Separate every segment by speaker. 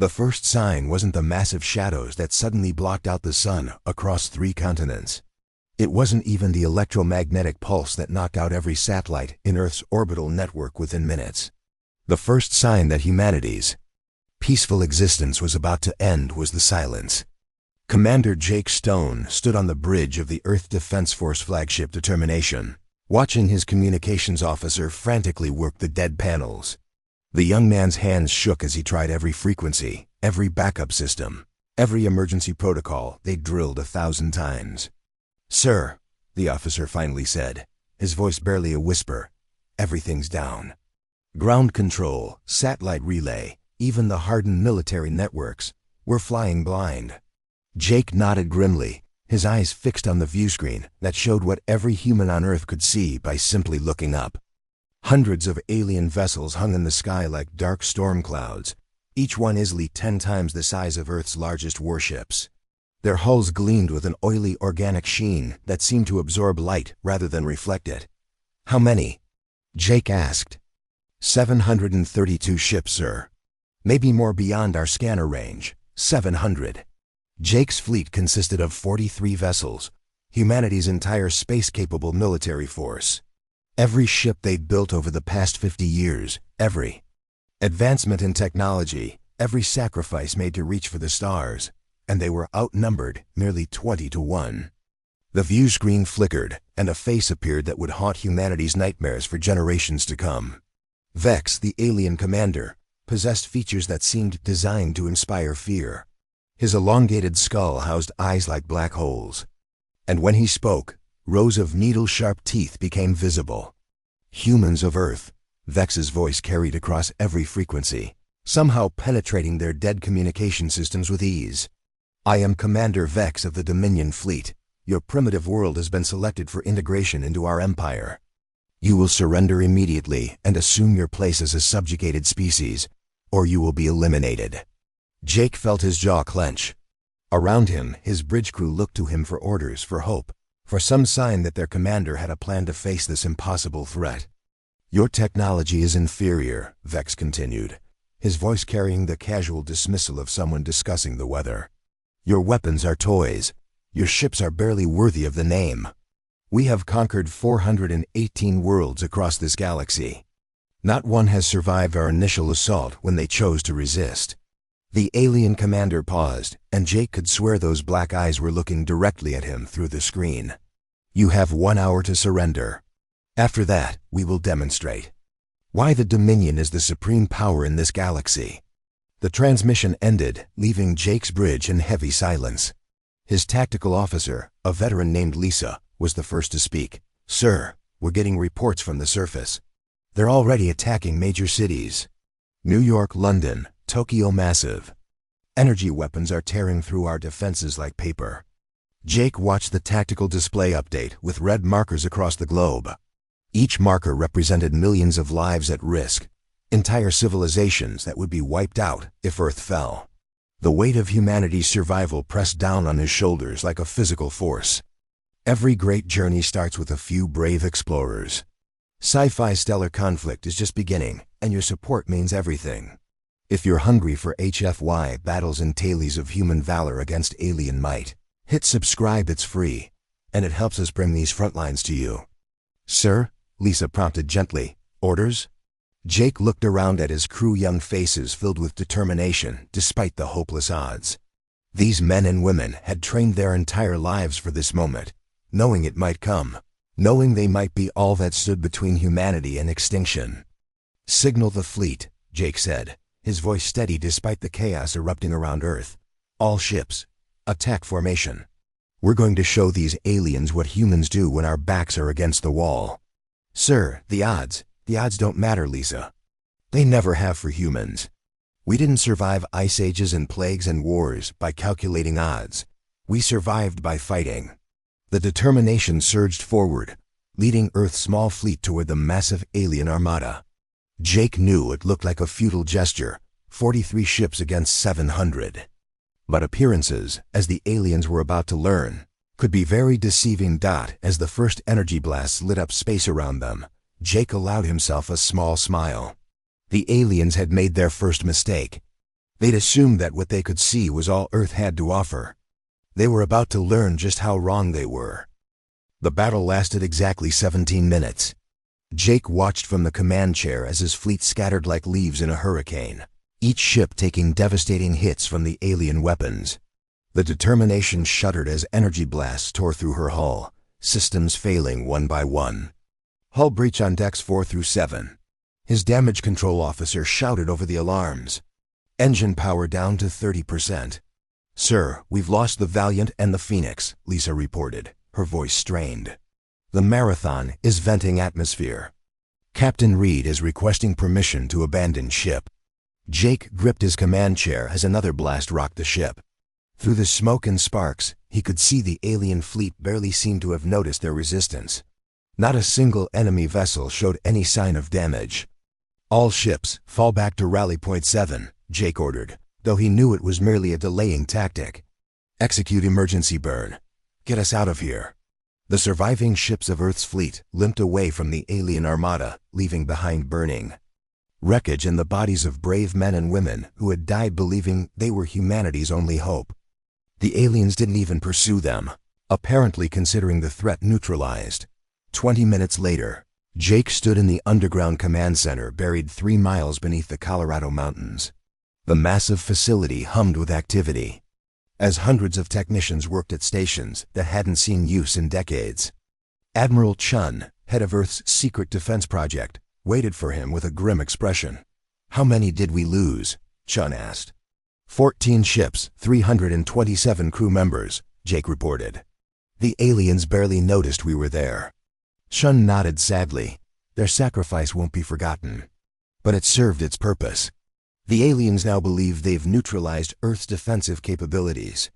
Speaker 1: The first sign wasn't the massive shadows that suddenly blocked out the sun across 3 continents. It wasn't even the electromagnetic pulse that knocked out every satellite in Earth's orbital network within minutes. The first sign that humanity's peaceful existence was about to end was the silence. Commander Jake Stone stood on the bridge of the Earth Defense Force flagship Determination, watching his communications officer frantically work the dead panels. The young man's hands shook as he tried every frequency, every backup system, every emergency protocol they'd drilled 1,000 times. "Sir," the officer finally said, his voice barely a whisper, "everything's down. Ground control, satellite relay, even the hardened military networks, we're flying blind." Jake nodded grimly, his eyes fixed on the viewscreen that showed what every human on Earth could see by simply looking up. Hundreds of alien vessels hung in the sky like dark storm clouds, each one easily 10 times the size of Earth's largest warships. Their hulls gleamed with an oily organic sheen that seemed to absorb light rather than reflect it. "How many?" Jake asked. 732 ships, sir. Maybe more beyond our scanner range. 700. Jake's fleet consisted of 43 vessels, humanity's entire space-capable military force. Every ship they'd built over the past 50 years, every advancement in technology, every sacrifice made to reach for the stars, and they were outnumbered nearly 20 to 1. The view screen flickered, and a face appeared that would haunt humanity's nightmares for generations to come. Vex, the alien commander, possessed features that seemed designed to inspire fear. His elongated skull housed eyes like black holes. And when he spoke, rows of needle-sharp teeth became visible. "Humans of Earth," Vex's voice carried across every frequency, somehow penetrating their dead communication systems with ease. "I am Commander Vex of the Dominion Fleet. Your primitive world has been selected for integration into our empire. You will surrender immediately and assume your place as a subjugated species, or you will be eliminated." Jake felt his jaw clench. Around him, his bridge crew looked to him for orders, for hope, for some sign that their commander had a plan to face this impossible threat. "Your technology is inferior," Vex continued, his voice carrying the casual dismissal of someone discussing the weather. "Your weapons are toys. Your ships are barely worthy of the name. We have conquered 418 worlds across this galaxy. Not one has survived our initial assault when they chose to resist." The alien commander paused, and Jake could swear those black eyes were looking directly at him through the screen. "You have 1 hour to surrender. After that, we will demonstrate why the Dominion is the supreme power in this galaxy." The transmission ended, leaving Jake's bridge in heavy silence. His tactical officer, a veteran named Lisa, was the first to speak. "Sir, we're getting reports from the surface. They're already attacking major cities. New York, London, Tokyo massive. Energy weapons are tearing through our defenses like paper." Jake watched the tactical display update with red markers across the globe. Each marker represented millions of lives at risk, entire civilizations that would be wiped out if Earth fell. The weight of humanity's survival pressed down on his shoulders like a physical force. Every great journey starts with a few brave explorers. Sci-fi stellar conflict is just beginning, and your support means everything. If you're hungry for HFY battles and tales of human valor against alien might, hit subscribe, it's free, and it helps us bring these front lines to you. "Sir," Lisa prompted gently, "orders?" Jake looked around at his crew, young faces filled with determination despite the hopeless odds. These men and women had trained their entire lives for this moment, knowing it might come, knowing they might be all that stood between humanity and extinction. "Signal the fleet," Jake said, his voice steady despite the chaos erupting around Earth. "All ships, attack formation. We're going to show these aliens what humans do when our backs are against the wall." "Sir, the odds don't matter, Lisa. They never have for humans. We didn't survive ice ages and plagues and wars by calculating odds. We survived by fighting." The determination surged forward, leading Earth's small fleet toward the massive alien armada. Jake knew it looked like a futile gesture, 43 ships against 700. But appearances, as the aliens were about to learn, could be very deceiving. As the first energy blasts lit up space around them, Jake allowed himself a small smile. The aliens had made their first mistake. They'd assumed that what they could see was all Earth had to offer. They were about to learn just how wrong they were. The battle lasted exactly 17 minutes. Jake watched from the command chair as his fleet scattered like leaves in a hurricane, each ship taking devastating hits from the alien weapons. The Determination shuddered as energy blasts tore through her hull, systems failing one by one. Hull breach on decks 4 through 7. His damage control officer shouted over the alarms. Engine power down to 30%. "Sir, we've lost the Valiant and the Phoenix," Lisa reported, her voice strained. "The Marathon is venting atmosphere. Captain Reed is requesting permission to abandon ship." Jake gripped his command chair as another blast rocked the ship. Through the smoke and sparks, he could see the alien fleet barely seemed to have noticed their resistance. Not a single enemy vessel showed any sign of damage. "All ships, fall back to Rally Point 7, Jake ordered, though he knew it was merely a delaying tactic. "Execute emergency burn. Get us out of here." The surviving ships of Earth's fleet limped away from the alien Armada, leaving behind burning wreckage and the bodies of brave men and women who had died believing they were humanity's only hope. The aliens didn't even pursue them, apparently considering the threat neutralized. 20 minutes later, Jake stood in the underground command center buried 3 miles beneath the Colorado mountains. The massive facility hummed with activity, as hundreds of technicians worked at stations that hadn't seen use in decades. Admiral Chun, head of Earth's secret defense project, waited for him with a grim expression. "How many did we lose?" Chun asked. 14 ships, 327 crew members, Jake reported. "The aliens barely noticed we were there." Chun nodded sadly. Their sacrifice won't be forgotten. But it served its purpose. The aliens now believe they've neutralized Earth's defensive capabilities.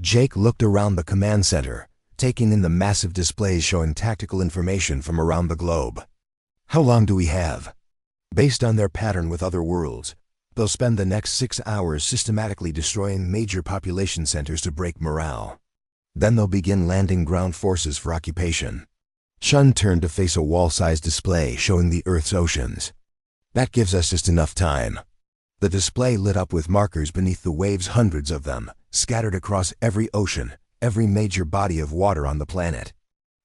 Speaker 1: Jake looked around the command center, taking in the massive displays showing tactical information from around the globe. "How long do we have?" "Based on their pattern with other worlds, they'll spend the next 6 hours systematically destroying major population centers to break morale. Then they'll begin landing ground forces for occupation." Chun turned to face a wall-sized display showing the Earth's oceans. "That gives us just enough time." The display lit up with markers beneath the waves, hundreds of them, scattered across every ocean, every major body of water on the planet.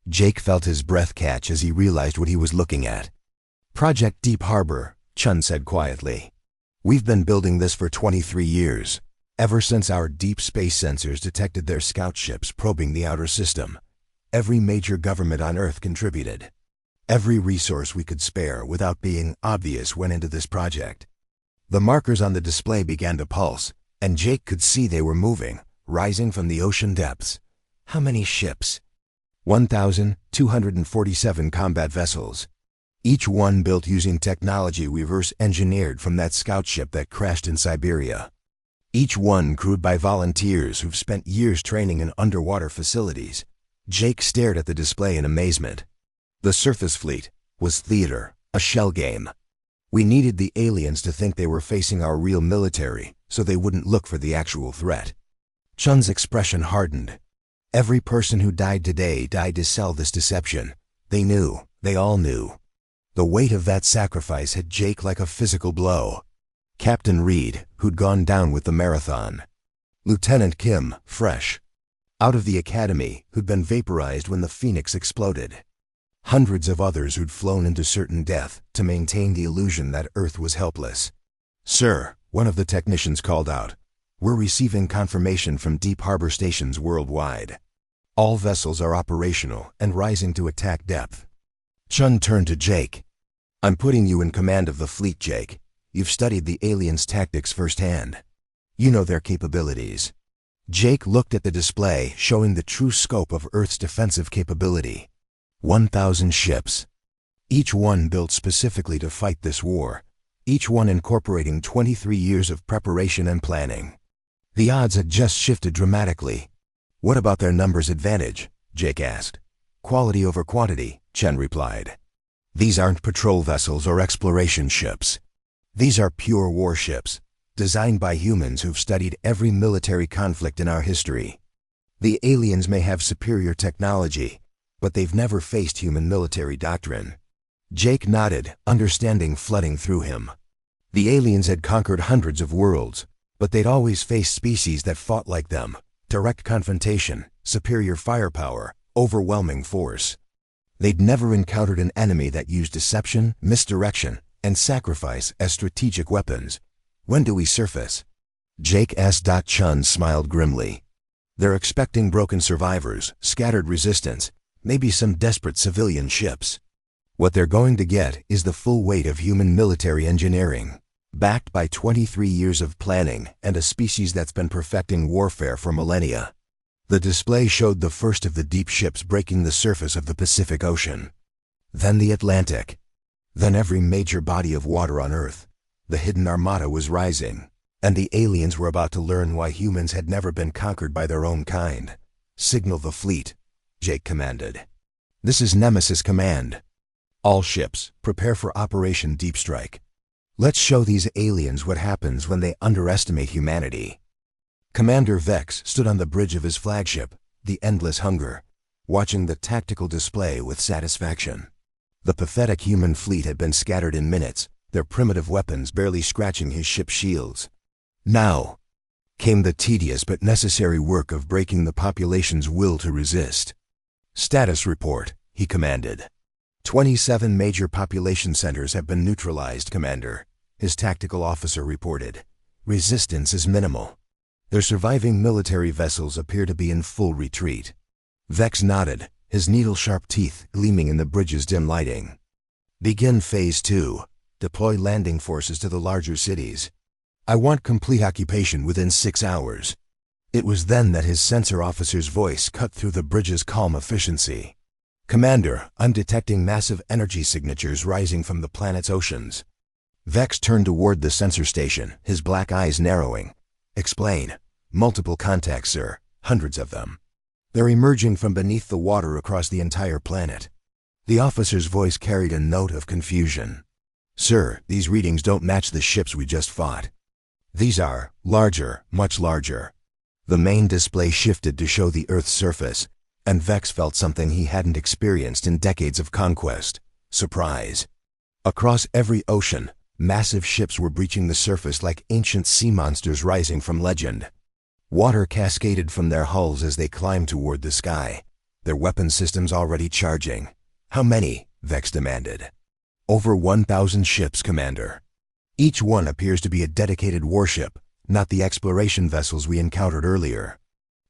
Speaker 1: Jake felt his breath catch as he realized what he was looking at. "Project Deep Harbor," Chun said quietly. "We've been building this for 23 years, ever since our deep space sensors detected their scout ships probing the outer system. Every major government on Earth contributed. Every resource we could spare without being obvious went into this project." The markers on the display began to pulse, and Jake could see they were moving, rising from the ocean depths. "How many ships?" 1,247 combat vessels. Each one built using technology reverse-engineered from that scout ship that crashed in Siberia. Each one crewed by volunteers who've spent years training in underwater facilities. Jake stared at the display in amazement. The surface fleet was theater, a shell game. We needed the aliens to think they were facing our real military, so they wouldn't look for the actual threat. Chun's expression hardened. Every person who died today died to sell this deception. They knew, they all knew. The weight of that sacrifice hit Jake like a physical blow. Captain Reed, who'd gone down with the Marathon. Lieutenant Kim, fresh out of the academy, who'd been vaporized when the Phoenix exploded. Hundreds of others who'd flown into certain death to maintain the illusion that Earth was helpless. "Sir," one of the technicians called out, "we're receiving confirmation from deep harbor stations worldwide. All vessels are operational and rising to attack depth." Chun turned to Jake. "I'm putting you in command of the fleet, Jake. You've studied the aliens' tactics firsthand. You know their capabilities." Jake looked at the display showing the true scope of Earth's defensive capability. 1,000 ships. Each one built specifically to fight this war. Each one incorporating 23 years of preparation and planning. The odds had just shifted dramatically. "What about their numbers advantage?" Jake asked. "Quality over quantity," Chen replied. "These aren't patrol vessels or exploration ships. These are pure warships, designed by humans who've studied every military conflict in our history. The aliens may have superior technology, but they've never faced human military doctrine." Jake nodded, understanding flooding through him. The aliens had conquered hundreds of worlds, But they'd always faced species that fought like them: direct confrontation, superior firepower, overwhelming force. They'd never encountered an enemy that used deception, misdirection, and sacrifice as strategic weapons. "When do we surface?" Jake S. Chun smiled grimly. "They're expecting broken survivors, scattered resistance, maybe some desperate civilian ships. What they're going to get is the full weight of human military engineering, backed by 23 years of planning and a species that's been perfecting warfare for millennia." The display showed the first of the deep ships breaking the surface of the Pacific Ocean. Then the Atlantic. Then every major body of water on Earth. The hidden Armada was rising, and the aliens were about to learn why humans had never been conquered by their own kind. "Signal the fleet," Jake commanded. "This is Nemesis Command. All ships, prepare for Operation Deep Strike. Let's show these aliens what happens when they underestimate humanity." Commander Vex stood on the bridge of his flagship, the Endless Hunger, watching the tactical display with satisfaction. The pathetic human fleet had been scattered in minutes, their primitive weapons barely scratching his ship's shields. Now came the tedious but necessary work of breaking the population's will to resist. "Status report," he commanded. 27 major population centers have been neutralized, Commander," his tactical officer reported. "Resistance is minimal. Their surviving military vessels appear to be in full retreat." Vex nodded, his needle-sharp teeth gleaming in the bridge's dim lighting. "Begin Phase 2. Deploy landing forces to the larger cities. I want complete occupation within 6 hours." It was then that his sensor officer's voice cut through the bridge's calm efficiency. "Commander, I'm detecting massive energy signatures rising from the planet's oceans." Vex turned toward the sensor station, his black eyes narrowing. "Explain." "Multiple contacts, sir. Hundreds of them. They're emerging from beneath the water across the entire planet." The officer's voice carried a note of confusion. "Sir, these readings don't match the ships we just fought. These are larger, much larger." The main display shifted to show the Earth's surface, and Vex felt something he hadn't experienced in decades of conquest: surprise. Across every ocean, massive ships were breaching the surface like ancient sea monsters rising from legend. Water cascaded from their hulls as they climbed toward the sky, their weapon systems already charging. "How many?" Vex demanded. "Over 1,000 ships, Commander. Each one appears to be a dedicated warship, not the exploration vessels we encountered earlier."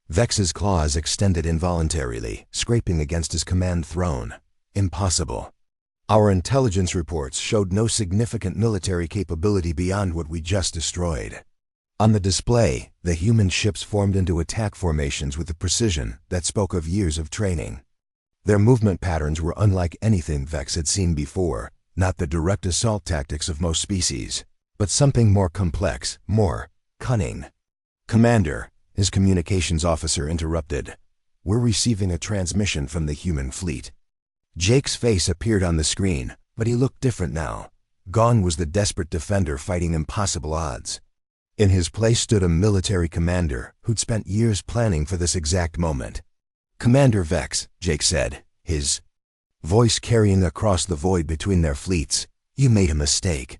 Speaker 1: Vex's claws extended involuntarily, scraping against his command throne. "Impossible. Our intelligence reports showed no significant military capability beyond what we just destroyed." On the display, the human ships formed into attack formations with a precision that spoke of years of training. Their movement patterns were unlike anything Vex had seen before, not the direct assault tactics of most species, but something more complex, more cunning. "Commander," his communications officer interrupted, "we're receiving a transmission from the human fleet." Jake's face appeared on the screen, but he looked different now. Gone was the desperate defender fighting impossible odds. In his place stood a military commander who'd spent years planning for this exact moment. "Commander Vex," Jake said, his voice carrying across the void between their fleets, "you made a mistake.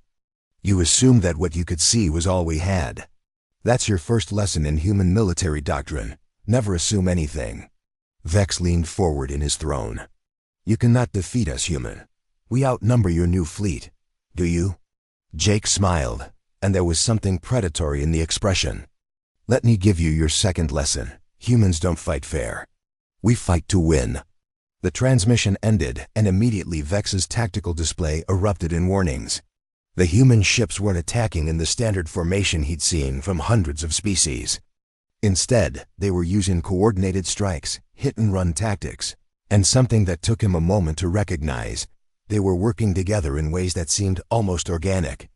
Speaker 1: You assumed that what you could see was all we had. That's your first lesson in human military doctrine. Never assume anything." Vex leaned forward in his throne. "You cannot defeat us, human. We outnumber your new fleet. Do you?" Jake smiled, and there was something predatory in the expression. "Let me give you your second lesson. Humans don't fight fair. We fight to win." The transmission ended, and immediately Vex's tactical display erupted in warnings. The human ships weren't attacking in the standard formation he'd seen from hundreds of species. Instead, they were using coordinated strikes, hit-and-run tactics, and something that took him a moment to recognize: they were working together in ways that seemed almost organic.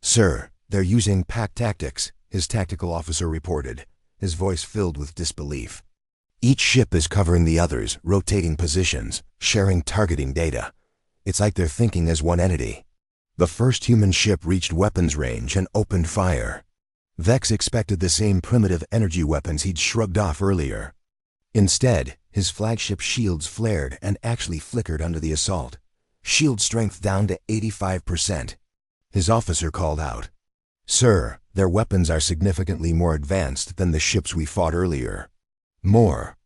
Speaker 1: "Sir, they're using pack tactics," his tactical officer reported, his voice filled with disbelief. "Each ship is covering the others, rotating positions, sharing targeting data. It's like they're thinking as one entity." The first human ship reached weapons range and opened fire. Vex expected the same primitive energy weapons he'd shrugged off earlier. Instead, his flagship shields flared and actually flickered under the assault. Shield strength down to 85%. His officer called out, Sir, their weapons are significantly more advanced than the ships we fought earlier. More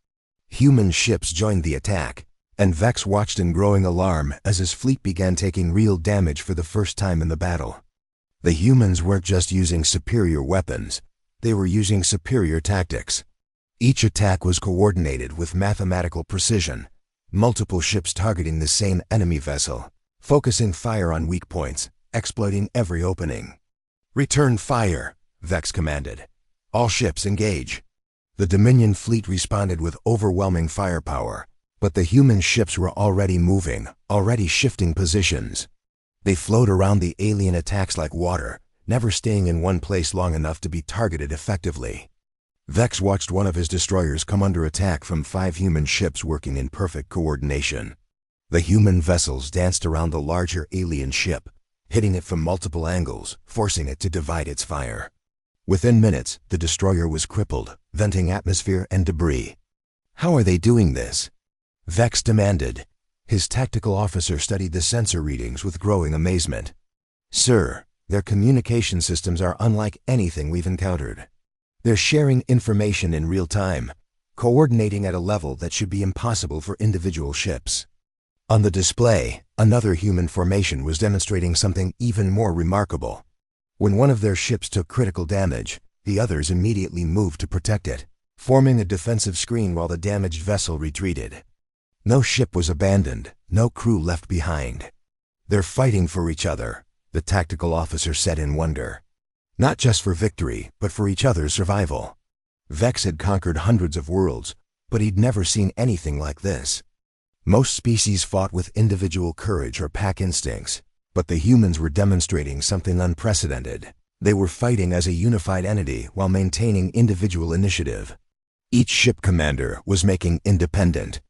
Speaker 1: human ships joined the attack, and Vex watched in growing alarm as his fleet began taking real damage for the first time in the battle. The humans weren't just using superior weapons, they were using superior tactics. Each attack was coordinated with mathematical precision, multiple ships targeting the same enemy vessel, focusing fire on weak points, exploiting every opening. "Return fire," Vex commanded. "All ships engage." The Dominion fleet responded with overwhelming firepower, but the human ships were already moving, already shifting positions. They flowed around the alien attacks like water, never staying in one place long enough to be targeted effectively. Vex watched one of his destroyers come under attack from 5 human ships working in perfect coordination. The human vessels danced around the larger alien ship, hitting it from multiple angles, forcing it to divide its fire. Within minutes, the destroyer was crippled, venting atmosphere and debris. "How are they doing this?" Vex demanded. His tactical officer studied the sensor readings with growing amazement. "Sir, their communication systems are unlike anything we've encountered. They're sharing information in real time, coordinating at a level that should be impossible for individual ships." On the display, another human formation was demonstrating something even more remarkable. When one of their ships took critical damage, the others immediately moved to protect it, forming a defensive screen while the damaged vessel retreated. No ship was abandoned, no crew left behind. "They're fighting for each other," the tactical officer said in wonder. "Not just for victory, but for each other's survival." Vex had conquered hundreds of worlds, but he'd never seen anything like this. Most species fought with individual courage or pack instincts, but the humans were demonstrating something unprecedented. They were fighting as a unified entity while maintaining individual initiative. Each ship commander was making independent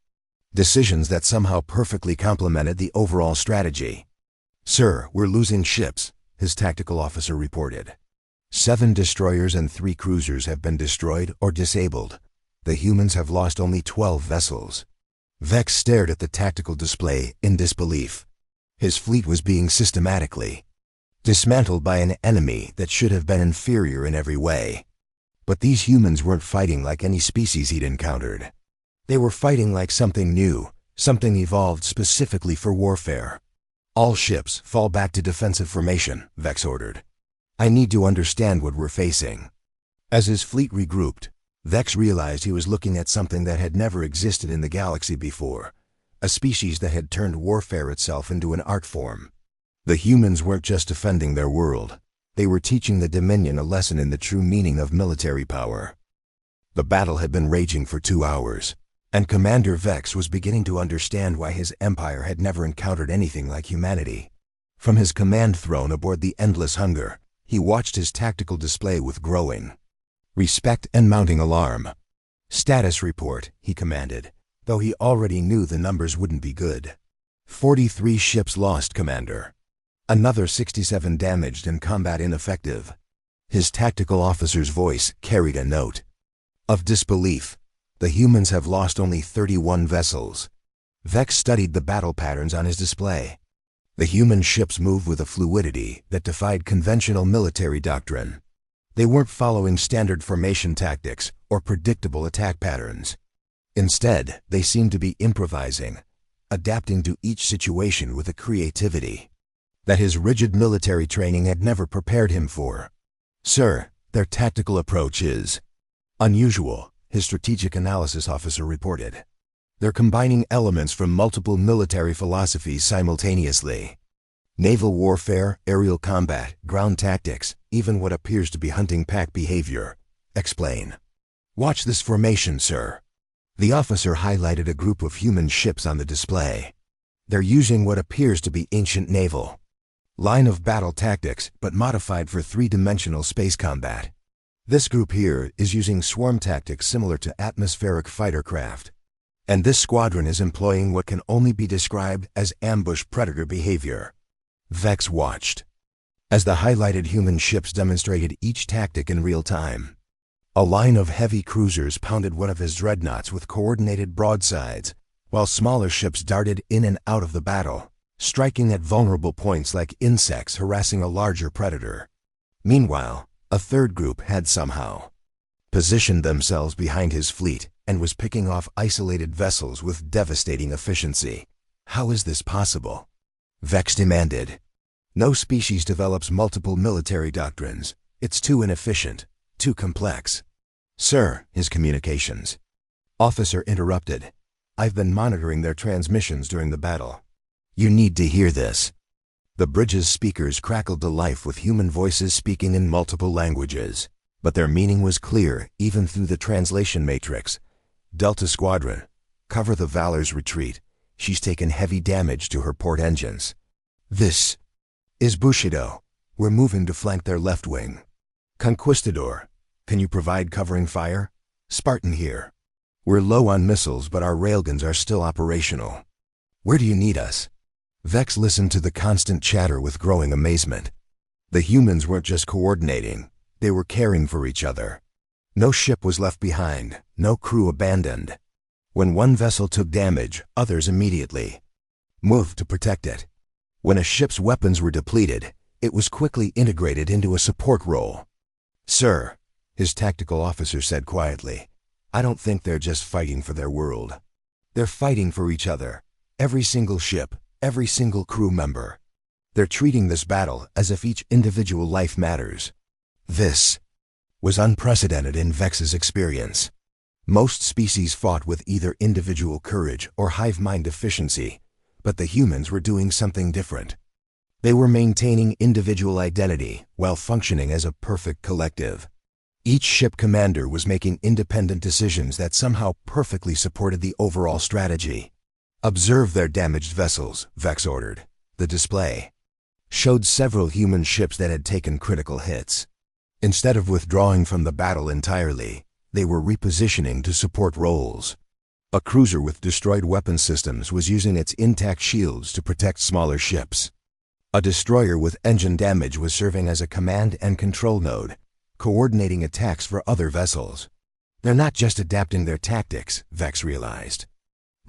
Speaker 1: decisions that somehow perfectly complemented the overall strategy. "Sir, we're losing ships," his tactical officer reported. 7 destroyers and 3 cruisers have been destroyed or disabled. The humans have lost only 12 vessels. Vex stared at the tactical display in disbelief. His fleet was being systematically dismantled by an enemy that should have been inferior in every way. But these humans weren't fighting like any species he'd encountered. They were fighting like something new, something evolved specifically for warfare. "All ships fall back to defensive formation," Vex ordered. "I need to understand what we're facing." As his fleet regrouped, Vex realized he was looking at something that had never existed in the galaxy before, a species that had turned warfare itself into an art form. The humans weren't just defending their world, they were teaching the Dominion a lesson in the true meaning of military power. The battle had been raging for 2 hours, and Commander Vex was beginning to understand why his empire had never encountered anything like humanity. From his command throne aboard the Endless Hunger, he watched his tactical display with growing respect and mounting alarm. "Status report," he commanded, though he already knew the numbers wouldn't be good. 43 ships lost, Commander. Another 67 damaged and combat ineffective. His tactical officer's voice carried a note of disbelief. "The humans have lost only 31 vessels." Vex studied the battle patterns on his display. The human ships moved with a fluidity that defied conventional military doctrine. They weren't following standard formation tactics or predictable attack patterns. Instead, they seemed to be improvising, adapting to each situation with a creativity that his rigid military training had never prepared him for. "Sir, their tactical approach is unusual," his strategic analysis officer reported. "They're combining elements from multiple military philosophies simultaneously. Naval warfare, aerial combat, ground tactics, even what appears to be hunting pack behavior. Explain." "Watch this formation, sir." The officer highlighted a group of human ships on the display. "They're using what appears to be ancient naval line of battle tactics, but modified for 3-dimensional space combat. This group here is using swarm tactics similar to atmospheric fighter craft. And this squadron is employing what can only be described as ambush predator behavior." Vex watched as the highlighted human ships demonstrated each tactic in real time. A line of heavy cruisers pounded one of his dreadnoughts with coordinated broadsides, while smaller ships darted in and out of the battle, striking at vulnerable points like insects harassing a larger predator. Meanwhile, a third group had somehow positioned themselves behind his fleet and was picking off isolated vessels with devastating efficiency. How is this possible? Vex demanded. No species develops multiple military doctrines. It's too inefficient, too complex. Sir, his communications officer interrupted. I've been monitoring their transmissions during the battle. You need to hear this. The bridge's speakers crackled to life with human voices speaking in multiple languages, but their meaning was clear even through the translation matrix. Delta Squadron, cover the Valor's retreat. She's taken heavy damage to her port engines. This is Bushido. We're moving to flank their left wing. Conquistador, can you provide covering fire? Spartan here. We're low on missiles, but our railguns are still operational. Where do you need us? Vex listened to the constant chatter with growing amazement. The humans weren't just coordinating, they were caring for each other. No ship was left behind, no crew abandoned. When one vessel took damage, others immediately moved to protect it. When a ship's weapons were depleted, it was quickly integrated into a support role. Sir, his tactical officer said quietly, I don't think they're just fighting for their world. They're fighting for each other. Every single ship, every single crew member. They're treating this battle as if each individual life matters. This was unprecedented in Vex's experience. Most species fought with either individual courage or hive mind efficiency, but the humans were doing something different. They were maintaining individual identity while functioning as a perfect collective. Each ship commander was making independent decisions that somehow perfectly supported the overall strategy. Observe their damaged vessels, Vex ordered. The display showed several human ships that had taken critical hits. Instead of withdrawing from the battle entirely, they were repositioning to support roles. A cruiser with destroyed weapon systems was using its intact shields to protect smaller ships. A destroyer with engine damage was serving as a command and control node, coordinating attacks for other vessels. They're not just adapting their tactics, Vex realized.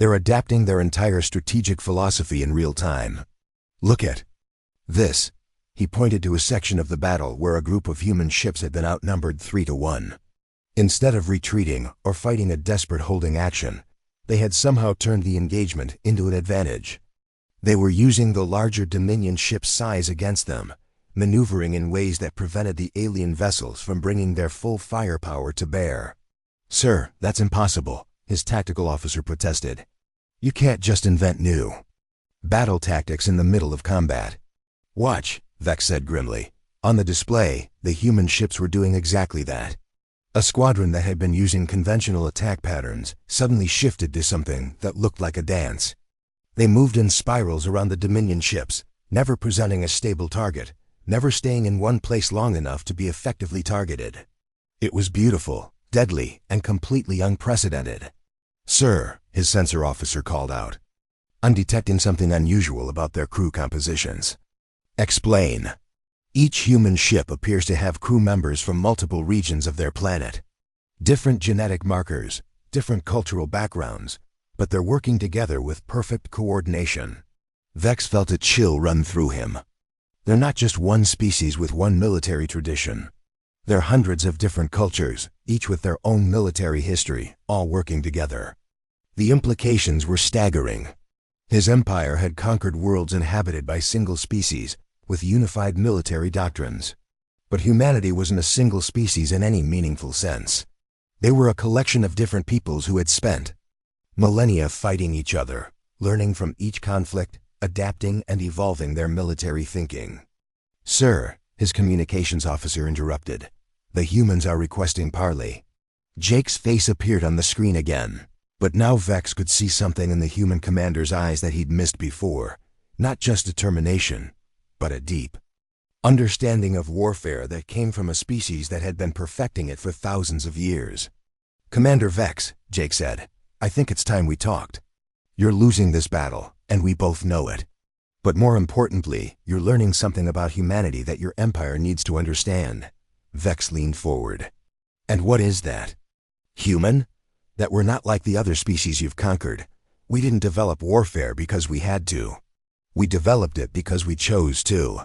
Speaker 1: They're adapting their entire strategic philosophy in real time. Look at this. He pointed to a section of the battle where a group of human ships had been outnumbered 3-1. Instead of retreating or fighting a desperate holding action, they had somehow turned the engagement into an advantage. They were using the larger Dominion ship's size against them, maneuvering in ways that prevented the alien vessels from bringing their full firepower to bear. Sir, that's impossible, his tactical officer protested. You can't just invent new battle tactics in the middle of combat. Watch, Vex said grimly. On the display, the human ships were doing exactly that. A squadron that had been using conventional attack patterns suddenly shifted to something that looked like a dance. They moved in spirals around the Dominion ships, never presenting a stable target, never staying in one place long enough to be effectively targeted. It was beautiful, deadly, and completely unprecedented. Sir, his sensor officer called out. I'm detecting something unusual about their crew compositions. Explain. Each human ship appears to have crew members from multiple regions of their planet. Different genetic markers, different cultural backgrounds, but they're working together with perfect coordination. Vex felt a chill run through him. They're not just one species with one military tradition. They're hundreds of different cultures, each with their own military history, all working together. The implications were staggering. His empire had conquered worlds inhabited by single species, with unified military doctrines. But humanity wasn't a single species in any meaningful sense. They were a collection of different peoples who had spent millennia fighting each other, learning from each conflict, adapting and evolving their military thinking. Sir, his communications officer interrupted. The humans are requesting parley. Jake's face appeared on the screen again, but now Vex could see something in the human commander's eyes that he'd missed before. Not just determination, but a deep understanding of warfare that came from a species that had been perfecting it for thousands of years. Commander Vex, Jake said, I think it's time we talked. You're losing this battle, and we both know it. But more importantly, you're learning something about humanity that your empire needs to understand. Vex leaned forward. And what is that? Human? That we're not like the other species you've conquered. We didn't develop warfare because we had to. We developed it because we chose to.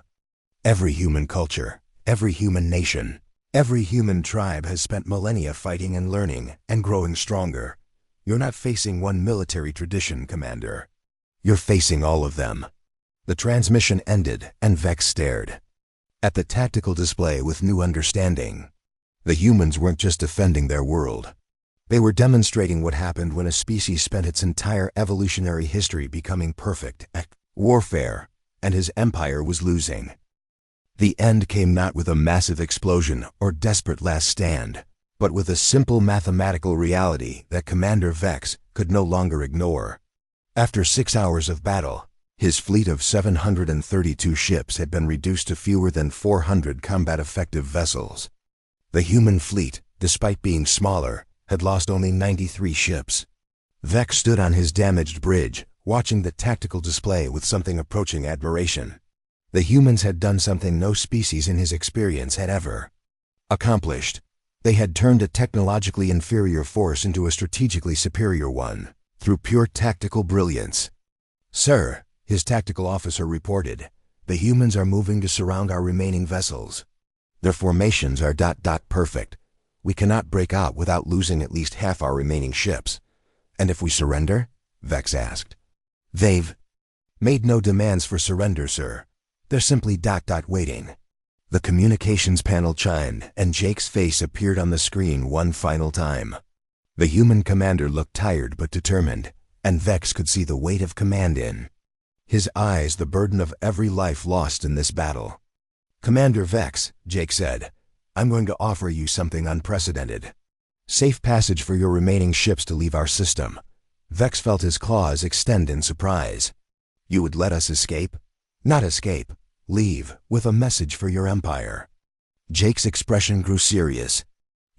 Speaker 1: Every human culture, Every human nation, every human tribe has spent millennia fighting and learning and growing stronger. You're not facing one military tradition, Commander. You're facing all of them. The transmission ended, and Vex stared at the tactical display with new understanding. The humans weren't just defending their world. They were demonstrating what happened when a species spent its entire evolutionary history becoming perfect at warfare, and his empire was losing. The end came not with a massive explosion or desperate last stand, but with a simple mathematical reality that Commander Vex could no longer ignore. After 6 hours of battle, his fleet of 732 ships had been reduced to fewer than 400 combat-effective vessels. The human fleet, despite being smaller, had lost only 93 ships. Vex stood on his damaged bridge, watching the tactical display with something approaching admiration. The humans had done something no species in his experience had ever accomplished. They had turned a technologically inferior force into a strategically superior one, through pure tactical brilliance. "Sir," his tactical officer reported, "the humans are moving to surround our remaining vessels. Their formations are perfect. We cannot break out without losing at least half our remaining ships." "And if we surrender?" Vex asked. "They've made no demands for surrender, sir. They're simply waiting." The communications panel chimed, and Jake's face appeared on the screen one final time. The human commander looked tired but determined, and Vex could see the weight of command in his eyes, the burden of every life lost in this battle. "Commander Vex," Jake said, "I'm going to offer you something unprecedented. Safe passage for your remaining ships to leave our system." Vex felt his claws extend in surprise. "You would let us escape?" "Not escape. Leave, with a message for your empire." Jake's expression grew serious.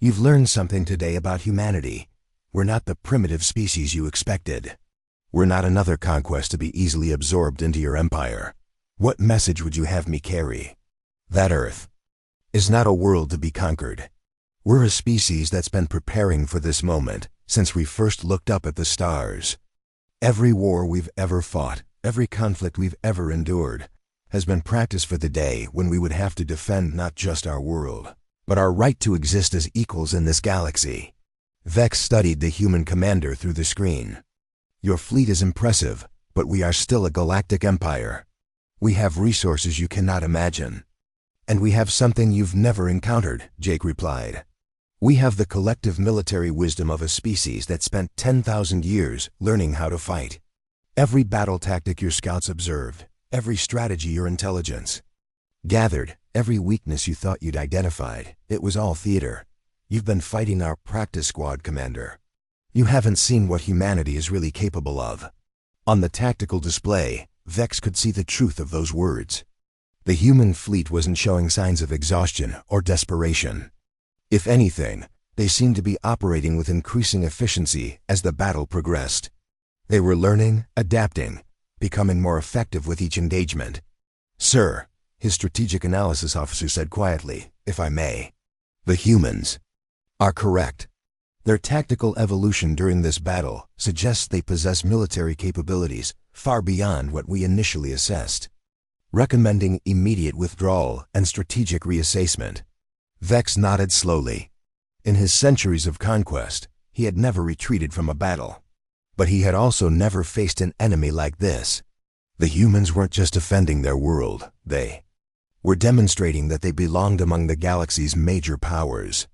Speaker 1: "You've learned something today about humanity. We're not the primitive species you expected. We're not another conquest to be easily absorbed into your empire. What message would you have me carry? That Earth is not a world to be conquered. We're a species that's been preparing for this moment since we first looked up at the stars. Every war we've ever fought, every conflict we've ever endured, has been practice for the day when we would have to defend not just our world, but our right to exist as equals in this galaxy." Vex studied the human commander through the screen. "Your fleet is impressive, but we are still a galactic empire. We have resources you cannot imagine. And we have something you've never encountered," Jake replied. "We have the collective military wisdom of a species that spent 10,000 years learning how to fight. Every battle tactic your scouts observed, every strategy your intelligence gathered, every weakness you thought you'd identified, it was all theater. You've been fighting our practice squad, Commander. You haven't seen what humanity is really capable of." On the tactical display, Vex could see the truth of those words. The human fleet wasn't showing signs of exhaustion or desperation. If anything, they seemed to be operating with increasing efficiency as the battle progressed. They were learning, adapting, becoming more effective with each engagement. "Sir," his strategic analysis officer said quietly, "if I may, the humans are correct. Their tactical evolution during this battle suggests they possess military capabilities far beyond what we initially assessed, recommending immediate withdrawal and strategic reassessment." Vex nodded slowly. In his centuries of conquest, he had never retreated from a battle. But he had also never faced an enemy like this. The humans weren't just defending their world, they were demonstrating that they belonged among the galaxy's major powers.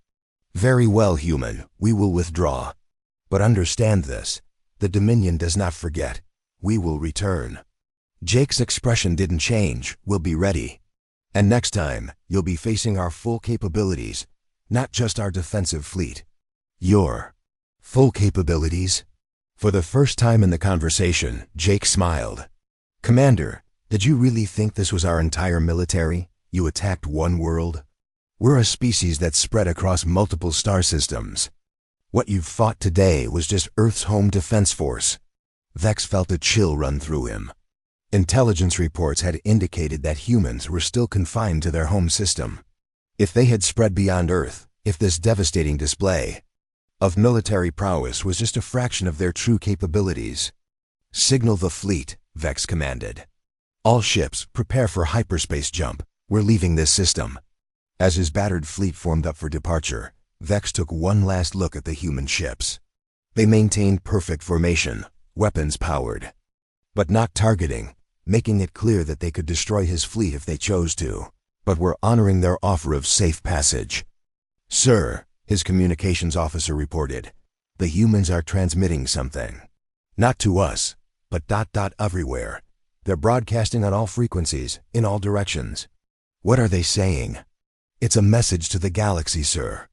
Speaker 1: "Very well, human, we will withdraw. But understand this, the Dominion does not forget. We will return." Jake's expression didn't change. "We'll be ready. And next time, you'll be facing our full capabilities, not just our defensive fleet." "Your full capabilities?" For the first time in the conversation, Jake smiled. "Commander, did you really think this was our entire military? You attacked one world? We're a species that's spread across multiple star systems. What you've fought today was just Earth's home defense force." Vex felt a chill run through him. Intelligence reports had indicated that humans were still confined to their home system. If they had spread beyond Earth, if this devastating display of military prowess was just a fraction of their true capabilities. "Signal the fleet," Vex commanded. "All ships, prepare for hyperspace jump. We're leaving this system." As his battered fleet formed up for departure, Vex took one last look at the human ships. They maintained perfect formation, weapons powered, but not targeting, making it clear that they could destroy his fleet if they chose to, but were honoring their offer of safe passage. "Sir," his communications officer reported, "the humans are transmitting something. Not to us, but everywhere. They're broadcasting on all frequencies, in all directions." "What are they saying?" "It's a message to the galaxy, sir.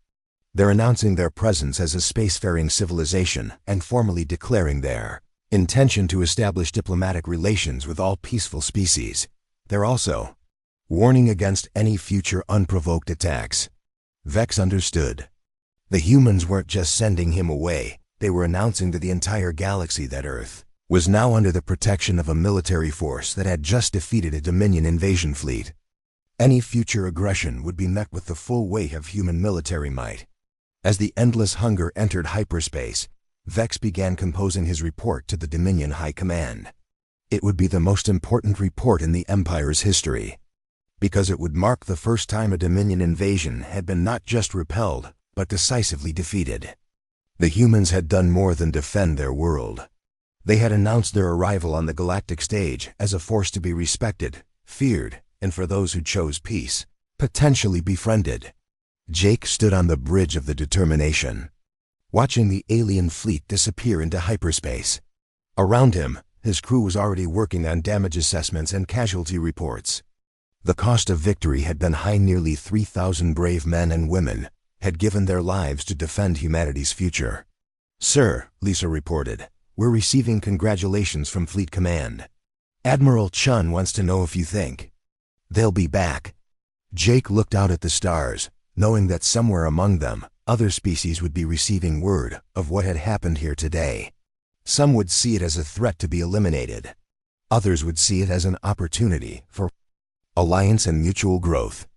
Speaker 1: They're announcing their presence as a spacefaring civilization and formally declaring their intention to establish diplomatic relations with all peaceful species. They're also warning against any future unprovoked attacks." Vex understood. The humans weren't just sending him away, they were announcing to the entire galaxy that Earth was now under the protection of a military force that had just defeated a Dominion invasion fleet. Any future aggression would be met with the full weight of human military might. As the endless hunger entered hyperspace, Vex began composing his report to the Dominion High Command. It would be the most important report in the Empire's history, because it would mark the first time a Dominion invasion had been not just repelled, but decisively defeated. The humans had done more than defend their world. They had announced their arrival on the galactic stage as a force to be respected, feared, and for those who chose peace, potentially befriended. Jake stood on the bridge of the Determination, watching the alien fleet disappear into hyperspace. Around him, his crew was already working on damage assessments and casualty reports. The cost of victory had been high. Nearly 3,000 brave men and women had given their lives to defend humanity's future. "Sir," Lisa reported, "we're receiving congratulations from Fleet Command. Admiral Chun wants to know if you think they'll be back." Jake looked out at the stars, knowing that somewhere among them, other species would be receiving word of what had happened here today. Some would see it as a threat to be eliminated. Others would see it as an opportunity for alliance and mutual growth.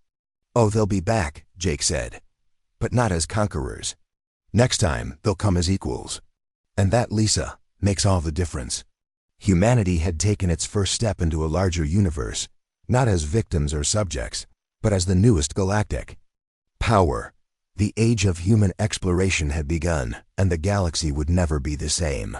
Speaker 1: "Oh, they'll be back," Jake said, "but not as conquerors. Next time, they'll come as equals." And that, Lisa, makes all the difference. Humanity had taken its first step into a larger universe, not as victims or subjects, but as the newest galactic power. The age of human exploration had begun, and the galaxy would never be the same.